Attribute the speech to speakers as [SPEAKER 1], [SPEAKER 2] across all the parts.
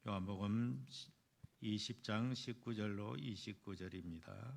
[SPEAKER 1] 요한복음 20장 19절로 29절입니다.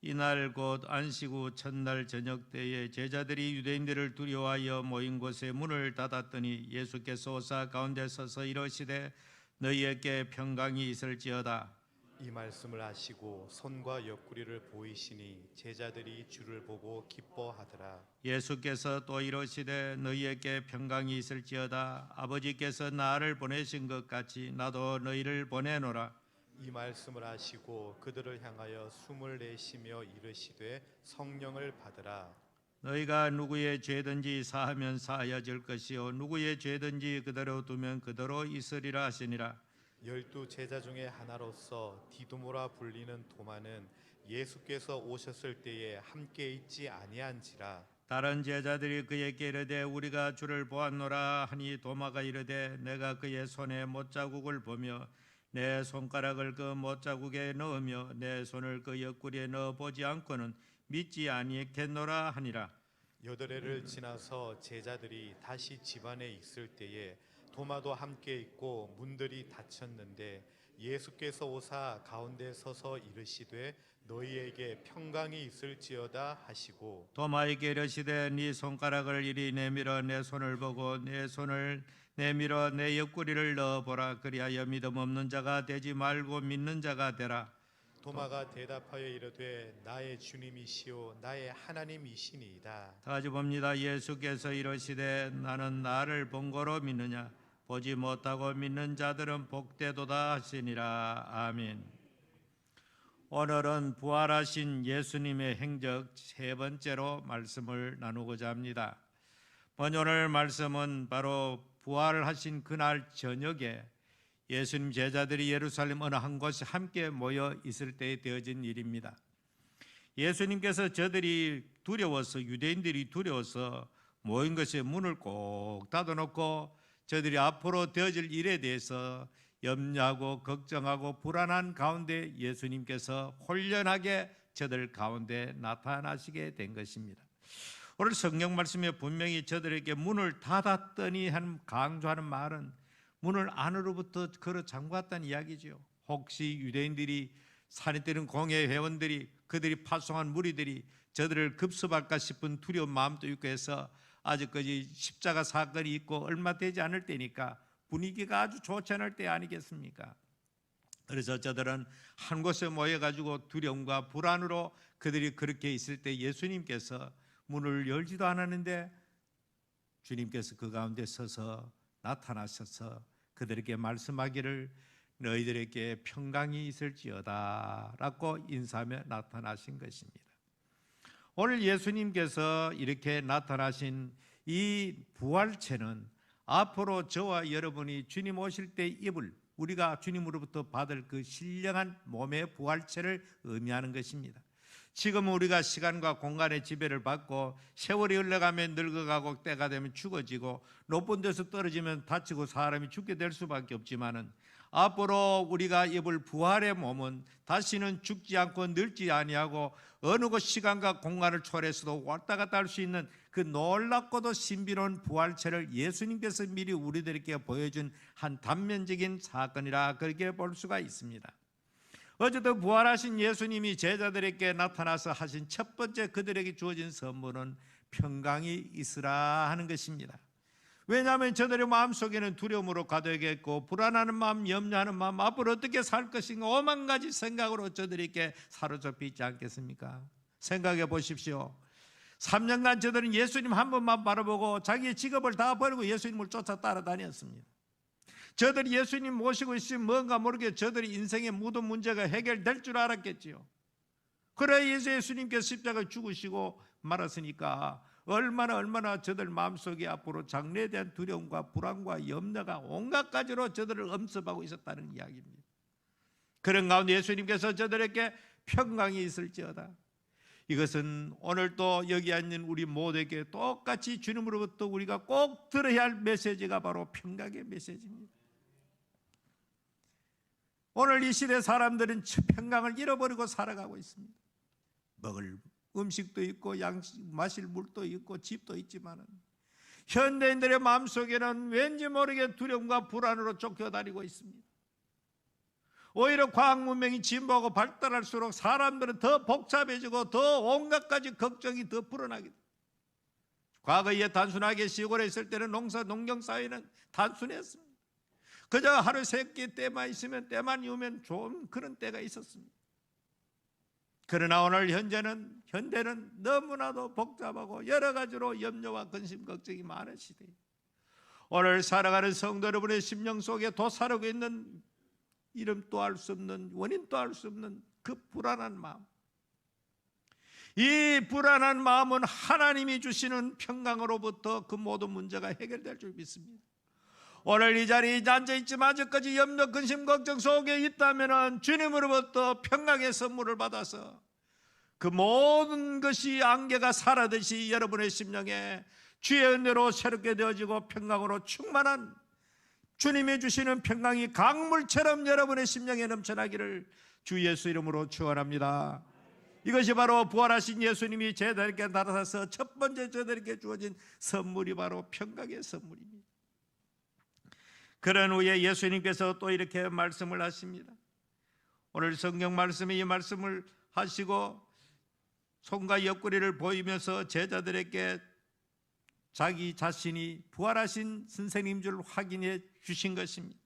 [SPEAKER 1] 이날 곧 안식 후 첫날 저녁 때에 제자들이 유대인들을 두려워하여 모인 곳에 문을 닫았더니 예수께서 오사 가운데 서서 이르시되 너희에게 평강이 있을지어다.
[SPEAKER 2] 이 말씀을 하시고 손과 옆구리를 보이시니 제자들이 주를 보고 기뻐하더라.
[SPEAKER 1] 예수께서 또 이르시되 너희에게 평강이 있을지어다. 아버지께서 나를 보내신 것 같이 나도 너희를 보내노라.
[SPEAKER 2] 이 말씀을 하시고 그들을 향하여 숨을 내쉬며 이르시되 성령을 받으라.
[SPEAKER 1] 너희가 누구의 죄든지 사하면 사하여질 것이요 누구의 죄든지 그대로 두면 그대로 있으리라 하시니라.
[SPEAKER 2] 12 제자 중에 하나로서 디두모라 불리는 도마는 예수께서 오셨을 때에 함께 있지 아니한지라.
[SPEAKER 1] 다른 제자들이 그에게 이르되 우리가 주를 보았노라 하니 도마가 이르되 내가 그의 손에 못자국을 보며 내 손가락을 그 못자국에 넣으며 내 손을 그 옆구리에 넣어 보지 않고는 믿지 아니하겠노라 하니라.
[SPEAKER 2] 8해를 지나서 제자들이 다시 집안에 있을 때에 도마도 함께 있고 문들이 닫혔는데 예수께서 오사 가운데 서서 이르시되 너희에게 평강이 있을지어다 하시고
[SPEAKER 1] 도마에게 이르시되 네 손가락을 이리 내밀어 내 손을 보고 내 손을 내밀어 내 옆구리를 넣어보라. 그리하여 믿음 없는 자가 되지 말고 믿는 자가 되라.
[SPEAKER 2] 도마가 대답하여 이르되 나의 주님이시오 나의 하나님이시니이다.
[SPEAKER 1] 다 같이 봅니다. 예수께서 이르시되 나는 나를 본 거로 믿느냐 보지 못하고 믿는 자들은 복되도다 하시니라. 아멘. 오늘은 부활하신 예수님의 행적 세 번째로 말씀을 나누고자 합니다. 오늘 말씀은 바로 부활하신 그날 저녁에 예수님 제자들이 예루살렘 어느 한 곳에 함께 모여 있을 때에 되어진 일입니다. 예수님께서 저들이 두려워서 유대인들이 두려워서 모인 것에 문을 꼭 닫아놓고 저들이 앞으로 되어질 일에 대해서 염려하고 걱정하고 불안한 가운데 예수님께서 혼련하게 저들 가운데 나타나시게 된 것입니다. 오늘 성경 말씀에 분명히 저들에게 문을 닫았더니 강조하는 말은 문을 안으로부터 걸어 잠갔다는 이야기죠. 혹시 유대인들이 살인되는 공회 회원들이 그들이 파송한 무리들이 저들을 급습할까 싶은 두려운 마음도 있고 해서 아직까지 십자가 사건이 있고 얼마 되지 않을 때니까 분위기가 아주 좋지 않을 때 아니겠습니까? 그래서 저들은 한 곳에 모여가지고 두려움과 불안으로 그들이 그렇게 있을 때 예수님께서 문을 열지도 않았는데 주님께서 그 가운데 서서 나타나셔서 그들에게 말씀하기를 너희들에게 평강이 있을지어다 라고 인사하며 나타나신 것입니다. 오늘 예수님께서 이렇게 나타나신 이 부활체는 앞으로 저와 여러분이 주님 오실 때 입을 우리가 주님으로부터 받을 그 신령한 몸의 부활체를 의미하는 것입니다. 지금 우리가 시간과 공간의 지배를 받고 세월이 흘러가면 늙어가고 때가 되면 죽어지고 높은 데서 떨어지면 다치고 사람이 죽게 될 수밖에 없지만은 앞으로 우리가 입을 부활의 몸은 다시는 죽지 않고 늙지 아니하고 어느 곳 시간과 공간을 초월해서도 왔다 갔다 할 수 있는 그 놀랍고도 신비로운 부활체를 예수님께서 미리 우리들에게 보여준 한 단면적인 사건이라 그렇게 볼 수가 있습니다. 어제도 부활하신 예수님이 제자들에게 나타나서 하신 첫 번째 그들에게 주어진 선물은 평강이 있으라 하는 것입니다. 왜냐하면 저들의 마음속에는 두려움으로 가득했고 불안하는 마음, 염려하는 마음, 앞으로 어떻게 살 것인가 오만 가지 생각으로 저들에게 사로잡혀 있지 않겠습니까? 생각해 보십시오. 3년간 저들은 예수님 한 번만 바라보고 자기의 직업을 다 버리고 예수님을 쫓아 따라다녔습니다. 저들이 예수님 모시고 있으면 뭔가 모르게 저들이 인생의 모든 문제가 해결될 줄 알았겠지요. 그래 예수님께서 십자가에 죽으시고 말았으니까 얼마나 저들 마음속에 앞으로 장래에 대한 두려움과 불안과 염려가 온갖 가지로 저들을 엄습하고 있었다는 이야기입니다. 그런 가운데 예수님께서 저들에게 평강이 있을지어다. 이것은 오늘도 여기 앉는 우리 모두에게 똑같이 주님으로부터 우리가 꼭 들어야 할 메시지가 바로 평강의 메시지입니다. 오늘 이 시대 사람들은 평강을 잃어버리고 살아가고 있습니다. 먹을 음식도 있고 마실 물도 있고 집도 있지만은 현대인들의 마음속에는 왠지 모르게 두려움과 불안으로 쫓겨다니고 있습니다. 오히려 과학 문명이 진보하고 발달할수록 사람들은 더 복잡해지고 더 온갖 가지 걱정이 더 불어나게 됩니다. 과거에 단순하게 시골에 있을 때는 농경 사회는 단순했습니다. 그저 하루 세끼 때만 있으면 때만 이으면 좋은 그런 때가 있었습니다. 그러나 오늘 현대는 너무나도 복잡하고 여러 가지로 염려와 근심 걱정이 많은 시대예요. 오늘 살아가는 성도 여러분의 심령 속에 도사르고 있는 이름도 알 수 없는, 원인도 알 수 없는 그 불안한 마음, 이 불안한 마음은 하나님이 주시는 평강으로부터 그 모든 문제가 해결될 줄 믿습니다. 오늘 이 자리에 앉아있지만 아직까지 염려, 근심, 걱정 속에 있다면 주님으로부터 평강의 선물을 받아서 그 모든 것이 안개가 사라듯이 여러분의 심령에 주의 은혜로 새롭게 되어지고 평강으로 충만한 주님이 주시는 평강이 강물처럼 여러분의 심령에 넘쳐나기를 주 예수 이름으로 축원합니다. 이것이 바로 부활하신 예수님이 제자들에게 나타나서 첫 번째 제자들에게 주어진 선물이 바로 평강의 선물입니다. 그런 후에 예수님께서 또 이렇게 말씀을 하십니다. 오늘 성경 말씀에 이 말씀을 하시고 손과 옆구리를 보이면서 제자들에게 자기 자신이 부활하신 선생님 줄 확인해 주신 것입니다.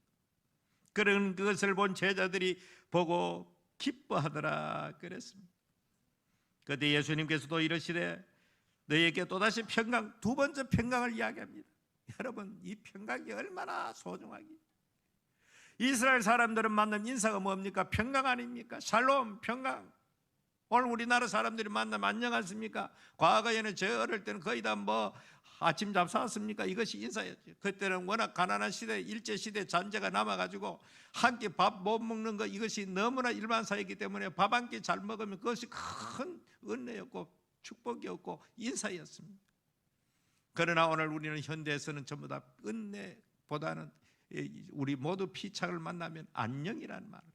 [SPEAKER 1] 그런 그것을 본 제자들이 보고 기뻐하더라 그랬습니다. 그때 예수님께서도 이러시되 너희에게 또다시 평강, 두 번째 평강을 이야기합니다. 여러분, 이 평강이 얼마나 소중하기. 이스라엘 사람들은 만난 인사가 뭡니까? 평강 아닙니까? 샬롬, 평강. 오늘 우리나라 사람들이 만나면 안녕하십니까? 과거에는 저 어릴 때는 거의 다 아침 잡사왔습니까? 이것이 인사였죠. 그때는 워낙 가난한 시대, 일제시대 잔재가 남아가지고 한 끼 밥 못 먹는 거, 이것이 너무나 일반사이기 때문에 밥 한 끼 잘 먹으면 그것이 큰 은혜였고 축복이었고 인사였습니다. 그러나 오늘 우리는 현대에서는 전부 다 은혜보다는 우리 모두 피착을 만나면 안녕이라는 말을.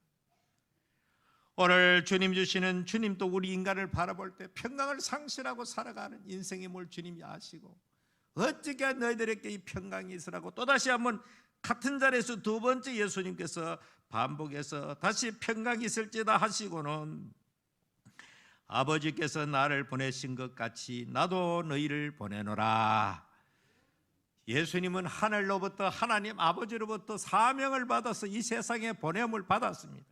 [SPEAKER 1] 오늘 주님 주시는, 주님도 우리 인간을 바라볼 때 평강을 상실하고 살아가는 인생의 뭘 주님이 아시고 어떻게 너희들에게 이 평강이 있으라고 또다시 한번 같은 자리에서 두 번째 예수님께서 반복해서 다시 평강이 있을지다 하시고는 아버지께서 나를 보내신 것 같이 나도 너희를 보내노라. 예수님은 하늘로부터, 하나님 아버지로부터 사명을 받아서 이 세상에 보냄을 받았습니다.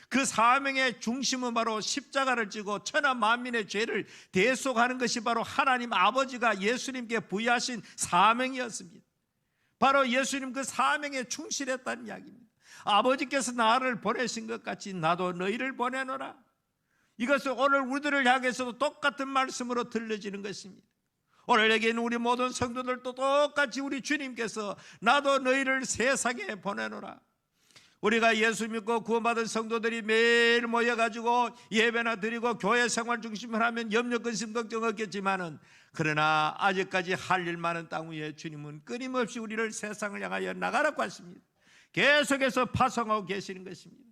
[SPEAKER 1] 그 사명의 중심은 바로 십자가를 지고 천하 만민의 죄를 대속하는 것이 바로 하나님 아버지가 예수님께 부여하신 사명이었습니다. 바로 예수님 그 사명에 충실했다는 이야기입니다. 아버지께서 나를 보내신 것 같이 나도 너희를 보내노라. 이것은 오늘 우리들을 향해서도 똑같은 말씀으로 들려지는 것입니다. 오늘 여기는 우리 모든 성도들도 똑같이 우리 주님께서 나도 너희를 세상에 보내노라. 우리가 예수 믿고 구원받은 성도들이 매일 모여가지고 예배나 드리고 교회 생활 중심을 하면 염려, 근심, 걱정 없겠지만은, 그러나 아직까지 할 일 많은 땅 위에 주님은 끊임없이 우리를 세상을 향하여 나가라고 하십니다. 계속해서 파송하고 계시는 것입니다.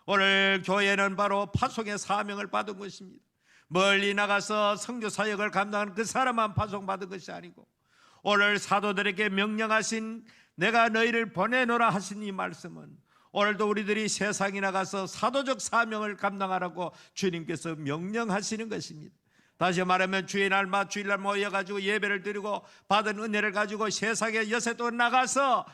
[SPEAKER 1] 오늘 교회는 바로 파송의 사명을 받은 것입니다. 멀리 나가서 선교 사역을 감당하는 그 사람만 파송받은 것이 아니고, 오늘 사도들에게 명령하신 내가 너희를 보내노라 하신 이 말씀은 오늘도 우리들이 세상에 나가서 사도적 사명을 감당하라고 주님께서 명령하시는 것입니다. 다시 말하면 주일날 모여가지고 예배를 드리고 받은 은혜를 가지고 세상에 여섯 동 나가서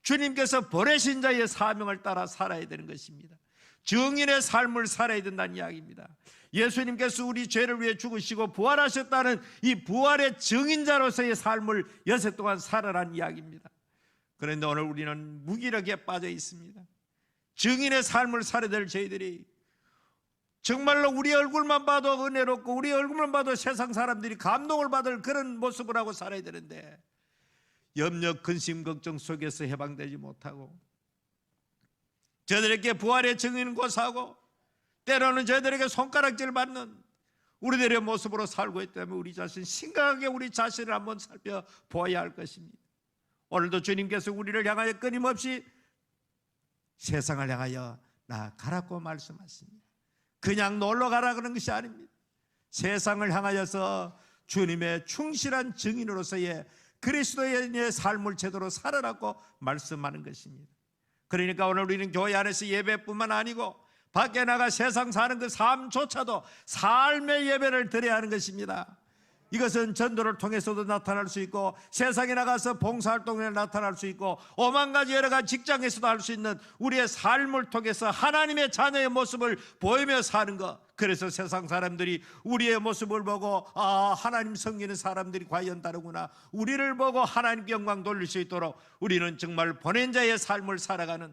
[SPEAKER 1] 주님께서 보내신 자의 사명을 따라 살아야 되는 것입니다. 증인의 삶을 살아야 된다는 이야기입니다. 예수님께서 우리 죄를 위해 죽으시고 부활하셨다는 이 부활의 증인자로서의 삶을 여섯 동안 살아라는 이야기입니다. 그런데 오늘 우리는 무기력에 빠져 있습니다. 증인의 삶을 살아야 될 저희들이 정말로 우리 얼굴만 봐도 은혜롭고 우리 얼굴만 봐도 세상 사람들이 감동을 받을 그런 모습을 하고 살아야 되는데, 염려, 근심, 걱정 속에서 해방되지 못하고 저들에게 부활의 증인을 고사하고 때로는 저들에게 손가락질 받는 우리들의 모습으로 살고 있다면 우리 자신, 심각하게 우리 자신을 한번 살펴보아야 할 것입니다. 오늘도 주님께서 우리를 향하여 끊임없이 세상을 향하여 나가라고 말씀하십니다. 그냥 놀러 가라 그런 것이 아닙니다. 세상을 향하여서 주님의 충실한 증인으로서의 그리스도인의 삶을 제대로 살아라고 말씀하는 것입니다. 그러니까 오늘 우리는 교회 안에서 예배뿐만 아니고 밖에 나가 세상 사는 그 삶조차도 삶의 예배를 드려야 하는 것입니다. 이것은 전도를 통해서도 나타날 수 있고 세상에 나가서 봉사활동에 나타날 수 있고 오만 가지 여러 가지 직장에서도 할 수 있는 우리의 삶을 통해서 하나님의 자녀의 모습을 보이며 사는 것. 그래서 세상 사람들이 우리의 모습을 보고 하나님 섬기는 사람들이 과연 다르구나, 우리를 보고 하나님 영광 돌릴 수 있도록 우리는 정말 보낸 자의 삶을 살아가는,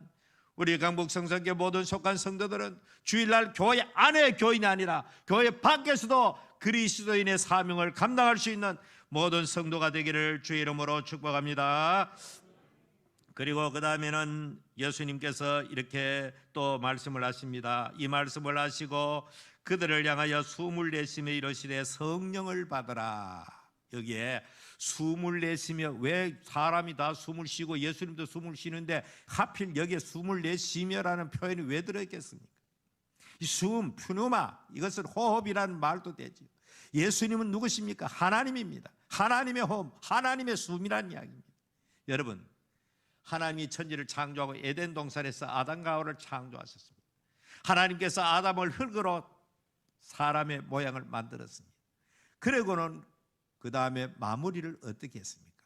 [SPEAKER 1] 우리 강북성서교회 모든 속한 성도들은 주일날 교회 안에 교인이 아니라 교회 밖에서도 그리스도인의 사명을 감당할 수 있는 모든 성도가 되기를 주의 이름으로 축복합니다. 그리고 그 다음에는 예수님께서 이렇게 또 말씀을 하십니다. 이 말씀을 하시고 그들을 향하여 숨을 내쉬며 이르시되 성령을 받으라. 여기에 숨을 내쉬며, 왜 사람이 다 숨을 쉬고 예수님도 숨을 쉬는데 하필 여기에 숨을 내쉬며라는 표현이 왜 들어있겠습니까? 이 숨, 푸누마, 이것은 호흡이라는 말도 되죠. 예수님은 누구십니까? 하나님입니다. 하나님의 호흡, 하나님의 숨이라는 이야기입니다. 여러분, 하나님이 천지를 창조하고 에덴 동산에서 아담과 하와를 창조하셨습니다. 하나님께서 아담을 흙으로 사람의 모양을 만들었습니다. 그리고는 그 다음에 마무리를 어떻게 했습니까?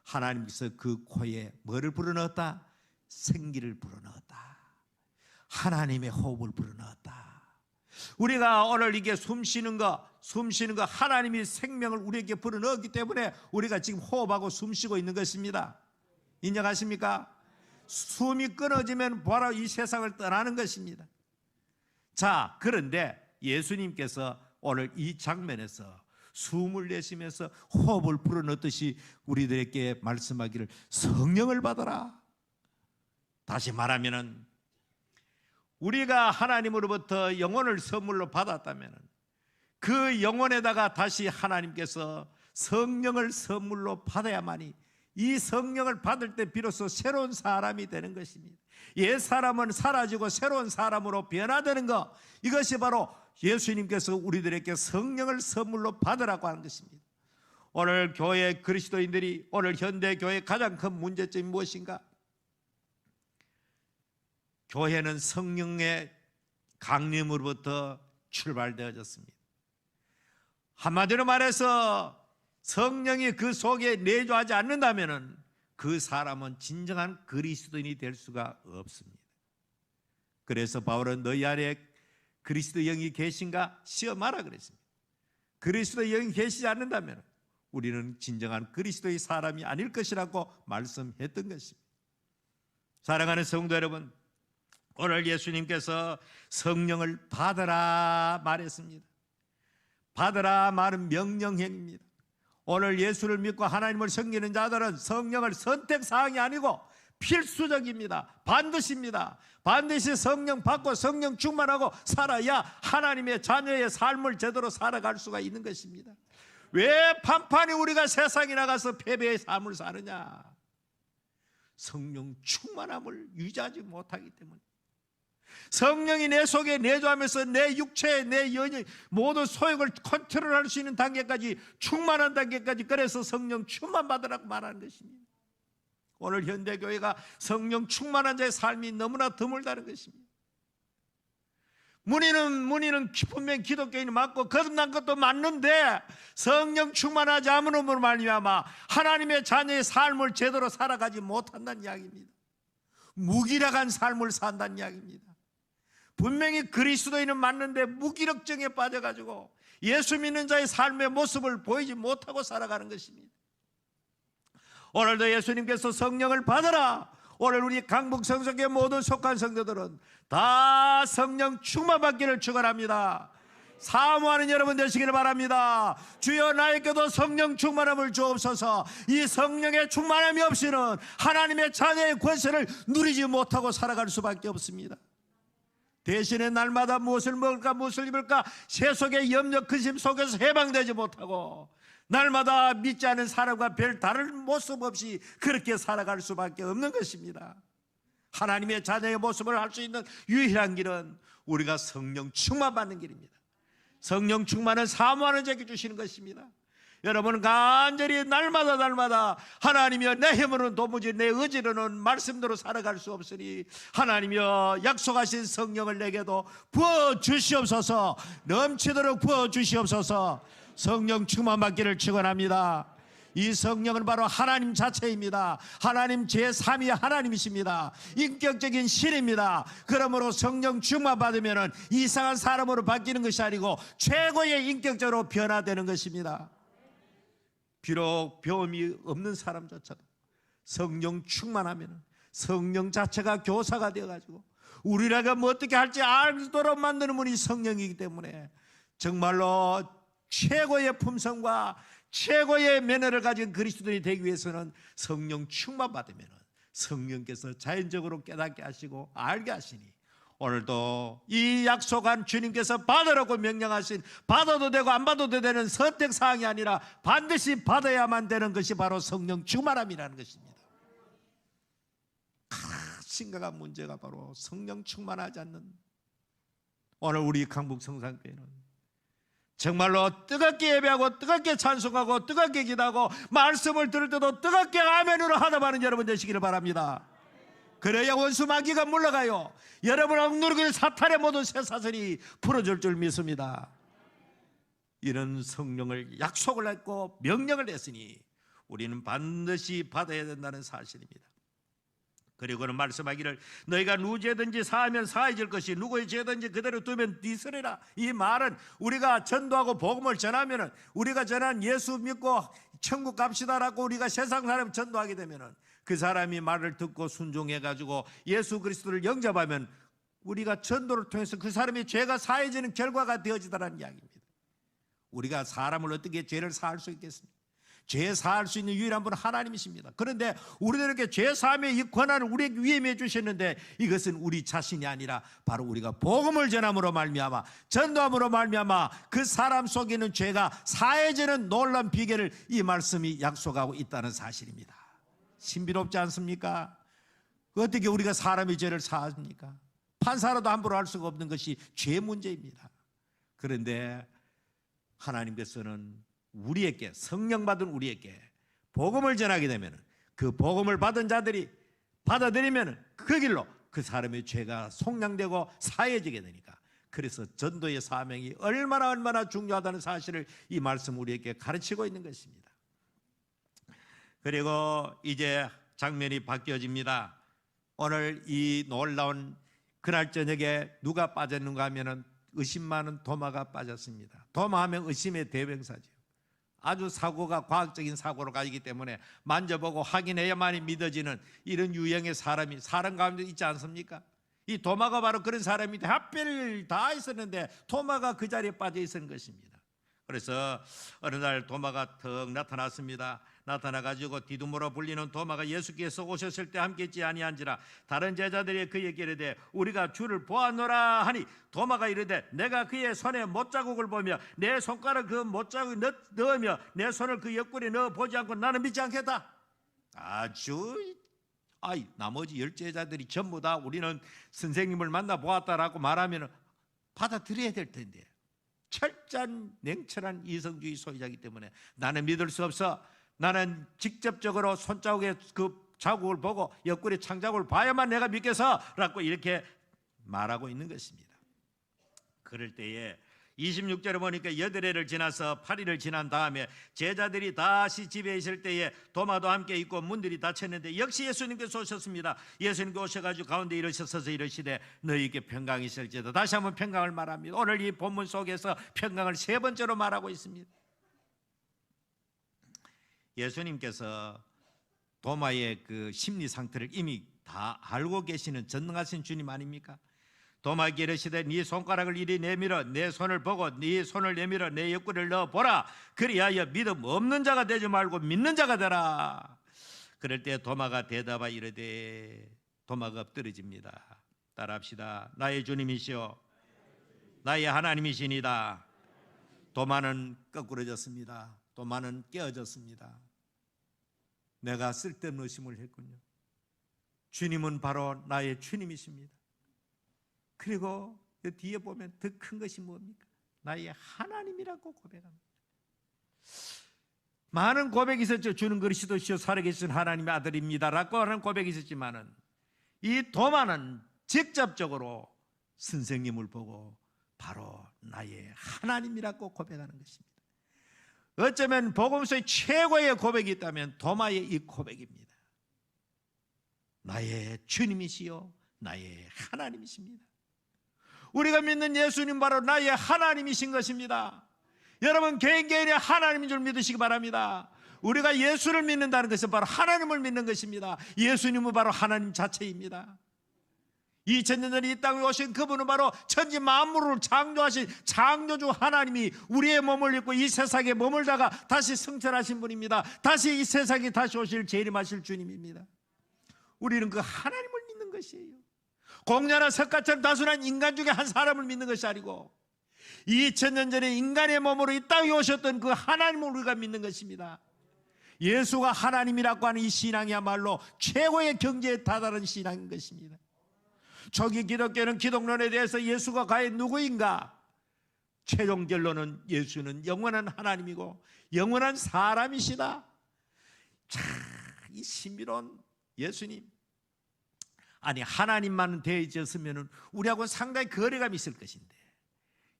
[SPEAKER 1] 하나님께서 그 코에 뭐를 불어넣었다? 생기를 불어넣었다. 하나님의 호흡을 불어넣었다. 우리가 오늘 이게 숨 쉬는 거 하나님이 생명을 우리에게 불어넣었기 때문에 우리가 지금 호흡하고 숨 쉬고 있는 것입니다. 인정하십니까? 숨이 끊어지면 바로 이 세상을 떠나는 것입니다. 자, 그런데 예수님께서 오늘 이 장면에서 숨을 내쉬면서 호흡을 불어넣듯이 우리들에게 말씀하기를 성령을 받아라. 다시 말하면은 우리가 하나님으로부터 영혼을 선물로 받았다면 그 영혼에다가 다시 하나님께서 성령을 선물로 받아야만이 이 성령을 받을 때 비로소 새로운 사람이 되는 것입니다. 옛 사람은 사라지고 새로운 사람으로 변화되는 것, 이것이 바로 예수님께서 우리들에게 성령을 선물로 받으라고 하는 것입니다. 오늘 교회 그리스도인들이, 오늘 현대 교회의 가장 큰 문제점이 무엇인가? 교회는 성령의 강림으로부터 출발되어졌습니다. 한마디로 말해서 성령이 그 속에 내주하지 않는다면 그 사람은 진정한 그리스도인이 될 수가 없습니다. 그래서 바울은 너희 안에 그리스도 영이 계신가 시험하라 그랬습니다. 그리스도 영이 계시지 않는다면 우리는 진정한 그리스도의 사람이 아닐 것이라고 말씀했던 것입니다. 사랑하는 성도 여러분, 오늘 예수님께서 성령을 받으라 말했습니다. 받으라 말은 명령형입니다. 오늘 예수를 믿고 하나님을 섬기는 자들은 성령을 선택사항이 아니고 필수적입니다. 반드시입니다. 반드시 성령 받고 성령 충만하고 살아야 하나님의 자녀의 삶을 제대로 살아갈 수가 있는 것입니다. 왜 판판이 우리가 세상에 나가서 패배의 삶을 사느냐? 성령 충만함을 유지하지 못하기 때문에. 성령이 내 속에 내주하면서 내 육체, 내 영의 모든 소욕을 컨트롤할 수 있는 단계까지, 충만한 단계까지, 그래서 성령 충만 받으라고 말하는 것입니다. 오늘 현대교회가 성령 충만한 자의 삶이 너무나 드물다는 것입니다. 문의는 분명히 기독교인이 맞고 거듭난 것도 맞는데 성령 충만하지 않음으로 말미암아 하나님의 자녀의 삶을 제대로 살아가지 못한다는 이야기입니다. 무기력한 삶을 산다는 이야기입니다. 분명히 그리스도인은 맞는데 무기력증에 빠져가지고 예수 믿는 자의 삶의 모습을 보이지 못하고 살아가는 것입니다. 오늘도 예수님께서 성령을 받으라. 오늘 우리 강북성서교회 모든 속한 성도들은 다 성령 충만받기를 축원합니다. 사모하는 여러분 되시기를 바랍니다. 주여 나에게도 성령 충만함을 주옵소서. 이 성령의 충만함이 없이는 하나님의 자녀의 권세를 누리지 못하고 살아갈 수밖에 없습니다. 대신에 날마다 무엇을 먹을까 무엇을 입을까 세속의 염려 근심 속에서 해방되지 못하고 날마다 믿지 않은 사람과 별 다른 모습 없이 그렇게 살아갈 수밖에 없는 것입니다. 하나님의 자녀의 모습을 할 수 있는 유일한 길은 우리가 성령 충만 받는 길입니다. 성령 충만은 사모하는 자에게 주시는 것입니다. 여러분 간절히 날마다 하나님이여 내 힘으로는 도무지 내 의지로는 말씀대로 살아갈 수 없으니 하나님이여 약속하신 성령을 내게도 부어주시옵소서. 넘치도록 부어주시옵소서. 성령 충만받기를 축원합니다. 이 성령은 바로 하나님 자체입니다. 하나님 제3위 하나님이십니다. 인격적인 신입니다. 그러므로 성령 충만받으면 이상한 사람으로 바뀌는 것이 아니고 최고의 인격적으로 변화되는 것입니다. 비록 배움이 없는 사람조차도 성령 충만하면 성령 자체가 교사가 되어가지고 우리라가 뭐 어떻게 할지 알도록 만드는 분이 성령이기 때문에 정말로 최고의 품성과 최고의 매너를 가진 그리스도인이 되기 위해서는 성령 충만 받으면 성령께서 자연적으로 깨닫게 하시고 알게 하시니 오늘도 이 약속한 주님께서 받으라고 명령하신 받아도 되고 안 받아도 되는 선택사항이 아니라 반드시 받아야만 되는 것이 바로 성령 충만함이라는 것입니다. 심각한 문제가 바로 성령 충만하지 않는 오늘 우리 강북 성산교회는 정말로 뜨겁게 예배하고 뜨겁게 찬송하고 뜨겁게 기도하고 말씀을 들을 때도 뜨겁게 아멘으로 하답하는 여러분 되시기를 바랍니다. 그래야 원수 마귀가 물러가요. 여러분 억누르기를 사탄의 모든 쇠사슬이 풀어줄 줄 믿습니다. 이런 성령을 약속을 했고 명령을 했으니 우리는 반드시 받아야 된다는 사실입니다. 그리고는 말씀하기를 너희가 누구 죄든지 사하면 사해질 것이 누구의 죄든지 그대로 두면 뒤서리라. 이 말은 우리가 전도하고 복음을 전하면 우리가 전한 예수 믿고 천국 갑시다라고 우리가 세상 사람 전도하게 되면 그 사람이 말을 듣고 순종해가지고 예수 그리스도를 영접하면 우리가 전도를 통해서 그 사람의 죄가 사해지는 결과가 되어지다라는 이야기입니다. 우리가 사람을 어떻게 죄를 사할 수 있겠습니까? 죄 사할 수 있는 유일한 분은 하나님이십니다. 그런데 우리들에게 죄 사함의 이 권한을 우리에게 위임해 주셨는데 이것은 우리 자신이 아니라 바로 우리가 복음을 전함으로 말미암아 전도함으로 말미암아 그 사람 속에 있는 죄가 사해지는 놀라운 비결을 이 말씀이 약속하고 있다는 사실입니다. 신비롭지 않습니까? 어떻게 우리가 사람의 죄를 사합니까? 판사라도 함부로 할 수가 없는 것이 죄 문제입니다. 그런데 하나님께서는 우리에게 성령 받은 우리에게 복음을 전하게 되면 그 복음을 받은 자들이 받아들이면 그 길로 그 사람의 죄가 속량되고 사해지게 되니까 그래서 전도의 사명이 얼마나 중요하다는 사실을 이 말씀 우리에게 가르치고 있는 것입니다. 그리고 이제 장면이 바뀌어집니다. 오늘 이 놀라운 그날 저녁에 누가 빠졌는가 하면은 의심 많은 도마가 빠졌습니다. 도마하면 의심의 대명사죠. 아주 사고가 과학적인 사고로 가기 때문에 만져보고 확인해야만이 믿어지는 이런 유형의 사람이 사람 가운데 있지 않습니까? 이 도마가 바로 그런 사람인데 하필 다 있었는데 도마가 그 자리에 빠져 있었던 것입니다. 그래서 어느 날 도마가 턱 나타났습니다. 나타나가지고 디두모라 불리는 도마가 예수께서 오셨을 때 함께 있지 아니한지라. 다른 제자들이 그에게 이르되 우리가 주를 보았노라 하니 도마가 이르되 내가 그의 손에 못자국을 보며 내 손가락 그 못자국에 넣으며 내 손을 그 옆구리에 넣어 보지 않고 나는 믿지 않겠다. 나머지 10제자들이 전부 다 우리는 선생님을 만나 보았다라고 말하면 받아들여야 될 텐데 철저한 냉철한 이성주의 소유자이기 때문에 나는 믿을 수 없어. 나는 직접적으로 손자국의 그 자국을 보고 옆구리 창자국을 봐야만 내가 믿겠어라고 이렇게 말하고 있는 것입니다. 그럴 때에 26절에 보니까 8회를 지나서 8일을 지난 다음에 제자들이 다시 집에 있을 때에 도마도 함께 있고 문들이 닫혔는데 역시 예수님께서 오셨습니다. 예수님께서 오셔가지고 가운데 일으셔서 이르시되 너희에게 평강이 있을지어다. 다시 한번 평강을 말합니다. 오늘 이 본문 속에서 평강을 3번째로 말하고 있습니다. 예수님께서 도마의 그 심리 상태를 이미 다 알고 계시는 전능하신 주님 아닙니까? 도마에게 이르시되 네 손가락을 이리 내밀어 내 손을 보고 네 손을 내밀어 내 옆구리를 넣어보라. 그리하여 믿음 없는 자가 되지 말고 믿는 자가 되라. 그럴 때 도마가 대답하여 이르되 도마가 엎드러집니다. 따라합시다. 나의 주님이시오 나의 하나님이시니다. 도마는 거꾸러졌습니다. 도마는 깨어졌습니다. 내가 쓸데없는 의심을 했군요. 주님은 바로 나의 주님이십니다. 그리고 그 뒤에 보면 더 큰 것이 뭡니까? 나의 하나님이라고 고백합니다. 많은 고백이 있었죠. 주는 그리스도시요 살아계신 하나님의 아들입니다라고 하는 고백이 있었지만은 이 도마는 직접적으로 선생님을 보고 바로 나의 하나님이라고 고백하는 것입니다. 어쩌면 복음서의 최고의 고백이 있다면 도마의 이 고백입니다. 나의 주님이시요 나의 하나님이십니다. 우리가 믿는 예수님 바로 나의 하나님이신 것입니다. 여러분 개인의 하나님인 줄 믿으시기 바랍니다. 우리가 예수를 믿는다는 것은 바로 하나님을 믿는 것입니다. 예수님은 바로 하나님 자체입니다. 2000년 전에 이 땅에 오신 그분은 바로 천지 만물을 창조하신 창조주 하나님이 우리의 몸을 입고 이 세상에 머물다가 다시 승천하신 분입니다. 다시 이 세상에 다시 오실 재림하실 주님입니다. 우리는 그 하나님을 믿는 것이에요. 공자나 석가처럼 단순한 인간 중에 한 사람을 믿는 것이 아니고 2000년 전에 인간의 몸으로 이 땅에 오셨던 그 하나님을 우리가 믿는 것입니다. 예수가 하나님이라고 하는 이 신앙이야말로 최고의 경지에 다다른 신앙인 것입니다. 초기 기독교는 기독론에 대해서 예수가 과연 누구인가? 최종 결론은 예수는 영원한 하나님이고 영원한 사람이시다. 자, 이 신비로운 예수님, 아니 하나님만 대해졌으면 우리하고는 상당히 거리감이 있을 것인데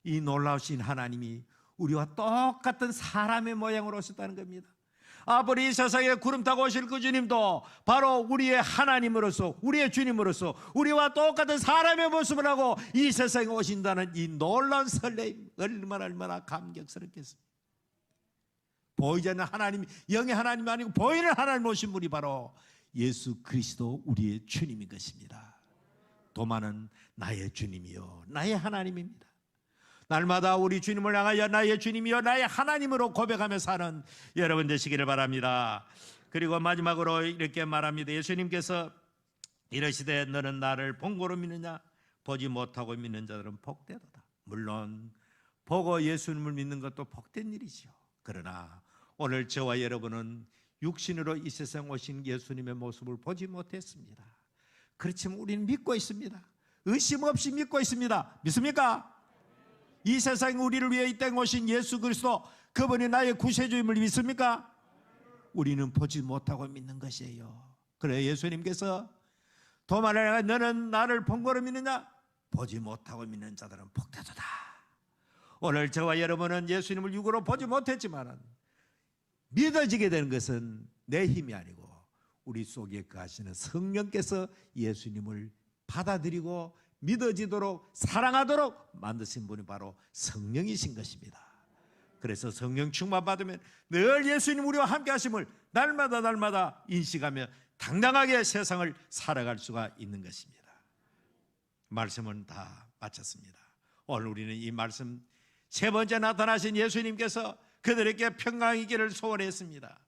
[SPEAKER 1] 이 놀라우신 하나님이 우리와 똑같은 사람의 모양으로 오셨다는 겁니다. 아버지 이 세상에 구름 타고 오실 그 주님도 바로 우리의 하나님으로서 우리의 주님으로서 우리와 똑같은 사람의 모습을 하고 이 세상에 오신다는 이 놀라운 설레임 얼마나 감격스럽겠습니까? 보이지 않는 하나님, 영의 하나님이 아니고 보이는 하나님 오신 분이 바로 예수 그리스도 우리의 주님인 것입니다. 도마는 나의 주님이요 나의 하나님입니다. 날마다 우리 주님을 향하여 나의 주님이요 나의 하나님으로 고백하며 사는 여러분 되시기를 바랍니다. 그리고 마지막으로 이렇게 말합니다. 예수님께서 이러시되 너는 나를 본고로 믿느냐? 보지 못하고 믿는 자들은 복되도다. 물론 보고 예수님을 믿는 것도 복된 일이죠. 그러나 오늘 저와 여러분은 육신으로 이 세상 오신 예수님의 모습을 보지 못했습니다. 그렇지만 우리는 믿고 있습니다. 의심 없이 믿고 있습니다. 믿습니까? 이 세상에 우리를 위해 이 땅에 오신 예수 그리스도 그분이 나의 구세주임을 믿습니까? 우리는 보지 못하고 믿는 것이에요. 그래 예수님께서 도마를 향해 너는 나를 본거로 믿느냐? 보지 못하고 믿는 자들은 복되도다. 오늘 저와 여러분은 예수님을 육으로 보지 못했지만 믿어지게 되는 것은 내 힘이 아니고 우리 속에 거하시는 성령께서 예수님을 받아들이고 믿어지도록 사랑하도록 만드신 분이 바로 성령이신 것입니다. 그래서 성령 충만 받으면 늘 예수님 우리와 함께 하심을 날마다 인식하며 당당하게 세상을 살아갈 수가 있는 것입니다. 말씀은 다 마쳤습니다. 오늘 우리는 이 말씀 세 번째 나타나신 예수님께서 그들에게 평강이기를 소원했습니다.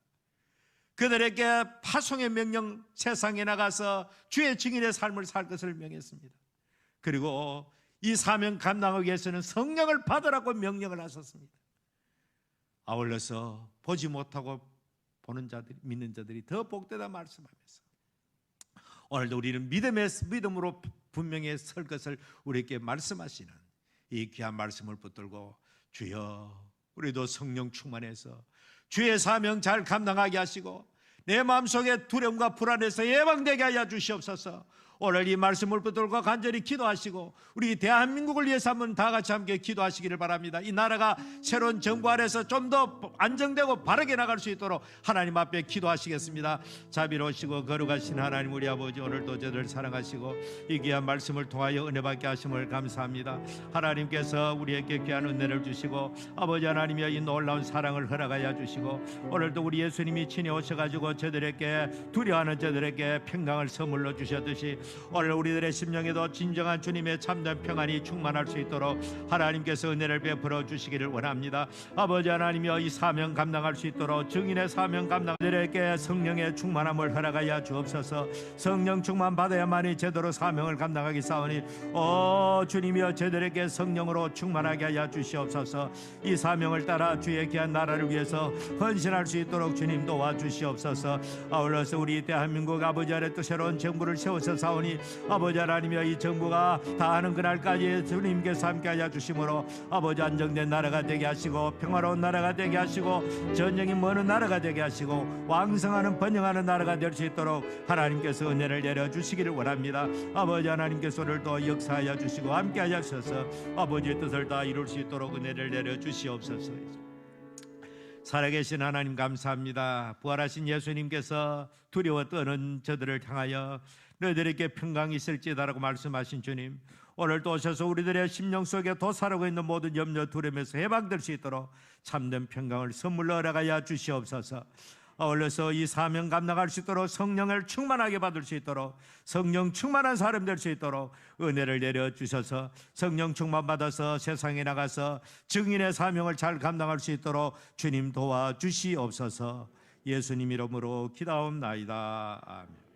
[SPEAKER 1] 그들에게 파송의 명령, 세상에 나가서 주의 증인의 삶을 살 것을 명했습니다. 그리고 이 사명 감당하기 위해서는 성령을 받으라고 명령을 하셨습니다. 아울러서 보지 못하고 보는 자들이, 믿는 자들이 더 복되다 말씀하면서 오늘도 우리는 믿음으로 분명히 설 것을 우리에게 말씀하시는 이 귀한 말씀을 붙들고 주여 우리도 성령 충만해서 주의 사명 잘 감당하게 하시고 내 마음속에 두려움과 불안에서 예방되게 하여 주시옵소서. 오늘 이 말씀을 붙들고 간절히 기도하시고 우리 대한민국을 위해서 한번 다 같이 함께 기도하시기를 바랍니다. 이 나라가 새로운 정부 아래서 좀 더 안정되고 바르게 나갈 수 있도록 하나님 앞에 기도하시겠습니다. 자비로우시고 거룩하신 하나님 우리 아버지 오늘도 저들을 사랑하시고 이 귀한 말씀을 통하여 은혜 받게 하심을 감사합니다. 하나님께서 우리에게 귀한 은혜를 주시고 아버지 하나님이여 이 놀라운 사랑을 허락하여 주시고 오늘도 우리 예수님이 친히 오셔가지고 저들에게 두려워하는 저들에게 평강을 선물로 주셨듯이 오늘 우리들의 심령에도 진정한 주님의 참된 평안이 충만할 수 있도록 하나님께서 은혜를 베풀어 주시기를 원합니다. 아버지 하나님이여 이 사명 감당할 수 있도록 증인의 사명 감당자들에게 성령의 충만함을 허락하여 주옵소서. 성령 충만 받아야만이 제대로 사명을 감당하겠사오니 주님이여 저들에게 성령으로 충만하게 하여 주시옵소서. 이 사명을 따라 주의 귀한 나라를 위해서 헌신할 수 있도록 주님 도와주시옵소서. 아울러서 우리 대한민국 아버지 아래 또 새로운 정부를 세워서 사오니 기도하오니 아버지 하나님이여 이 정부가 다하는 그날까지 주님께서 함께하여 주심으로 아버지 안정된 나라가 되게 하시고 평화로운 나라가 되게 하시고 전쟁이 머는 나라가 되게 하시고 왕성하는 번영하는 나라가 될 수 있도록 하나님께서 은혜를 내려주시기를 원합니다. 아버지 하나님께서 오늘도 역사하여 주시고 함께하여 주셔서 아버지의 뜻을 다 이룰 수 있도록 은혜를 내려주시옵소서. 살아계신 하나님 감사합니다. 부활하신 예수님께서 두려워 떠는 저들을 향하여 너희들에게 평강이 있을지다라고 말씀하신 주님, 오늘 또 오셔서 우리들의 심령 속에 도사하고 있는 모든 염려 두려움에서 해방될 수 있도록 참된 평강을 선물로 허락하여 주시옵소서. 어울려서 이 사명 감당할 수 있도록 성령을 충만하게 받을 수 있도록 성령 충만한 사람 될 수 있도록 은혜를 내려주셔서 성령 충만 받아서 세상에 나가서 증인의 사명을 잘 감당할 수 있도록 주님 도와주시옵소서. 예수님 이름으로 기도하옵나이다. 아멘.